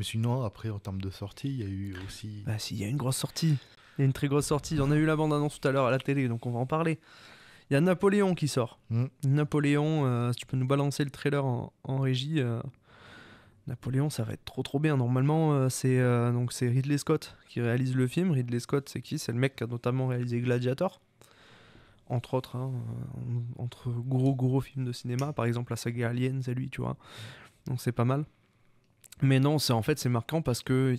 Mais sinon, après, en termes de sortie, il y a eu aussi. Bah si, il y a une grosse sortie. Il y a une très grosse sortie. On a eu la bande-annonce tout à l'heure à la télé, donc on va en parler. Il y a Napoléon qui sort. Hmm. Napoléon, si tu peux nous balancer le trailer en régie. Napoléon, ça va être trop trop bien. Normalement, c'est Ridley Scott qui réalise le film. Ridley Scott, c'est qui? C'est le mec qui a notamment réalisé Gladiator. Entre autres, hein, entre gros films de cinéma. Par exemple, la saga Alien, c'est lui, tu vois. Donc c'est pas mal. Mais non, c'est marquant parce que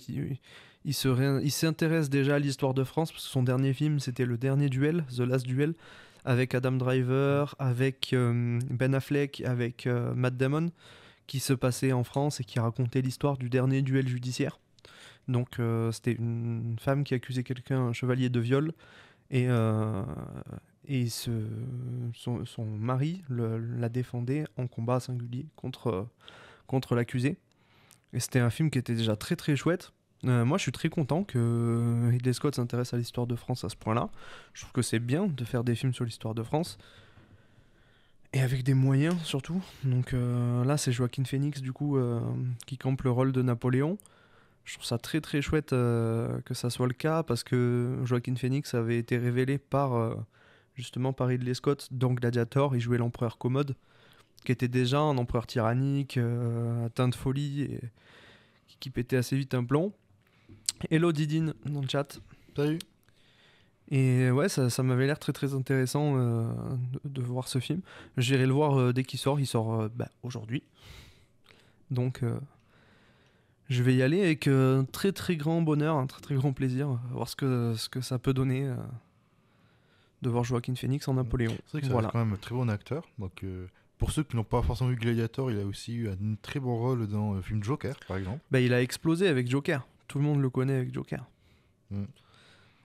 il s'intéresse déjà à l'histoire de France, parce que son dernier film, c'était Le Dernier Duel, The Last Duel, avec Adam Driver, avec Ben Affleck, avec Matt Damon, qui se passait en France et qui racontait l'histoire du dernier duel judiciaire. Donc c'était une femme qui accusait quelqu'un, un chevalier, de viol, et, son mari la défendait en combat singulier contre l'accusé. Et c'était un film qui était déjà très très chouette. Moi, je suis très content que Ridley Scott s'intéresse à l'histoire de France à ce point-là. Je trouve que c'est bien de faire des films sur l'histoire de France. Et avec des moyens, surtout. Donc là, c'est Joaquin Phoenix, du coup, qui campe le rôle de Napoléon. Je trouve ça très très chouette que ça soit le cas, parce que Joaquin Phoenix avait été révélé justement par Ridley Scott dans Gladiator. Il jouait l'empereur Commode, qui était déjà un empereur tyrannique, atteint de folie, et qui pétait assez vite un plomb. Hello Didine dans le chat. Salut. Et ouais, ça m'avait l'air très très intéressant de voir ce film. J'irai le voir dès qu'il sort. Il sort aujourd'hui. Donc je vais y aller avec un très très grand bonheur, un très très grand plaisir, voir ce que ça peut donner de voir Joaquin Phoenix en Napoléon. C'est vrai que ça reste quand même un très bon acteur. Donc, pour ceux qui n'ont pas forcément vu Gladiator, il a aussi eu un très bon rôle dans le film Joker, par exemple. Bah, il a explosé avec Joker. Tout le monde le connaît avec Joker. Mm.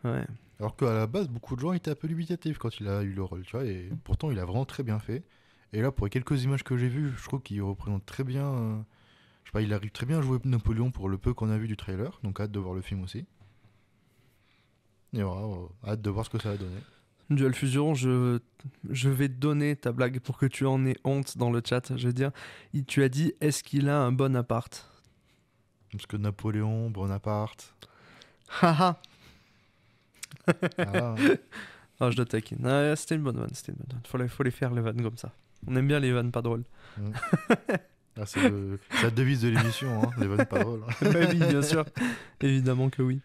Ouais. Alors qu'à la base, beaucoup de gens étaient un peu dubitatifs quand il a eu le rôle, tu vois, et pourtant il a vraiment très bien fait. Et là, pour les quelques images que j'ai vues, je trouve qu'il représente très bien. Je sais pas, il arrive très bien à jouer Napoléon pour le peu qu'on a vu du trailer, donc hâte de voir le film aussi. Et voilà, hâte de voir ce que ça va donner. Duel Fusion, je vais te donner ta blague pour que tu en aies honte dans le chat. Je veux dire, tu as dit, est-ce qu'il a un bon appart? Parce que Napoléon, Bonaparte. Haha. Ah, Ah, je te taquine. Ah, c'était une bonne vanne, c'était une bonne vanne. Faut les faire, les vannes comme ça. On aime bien les vannes pas drôles. c'est la devise de l'émission, hein, les vannes pas drôles. Bah oui, bien sûr. Évidemment que oui.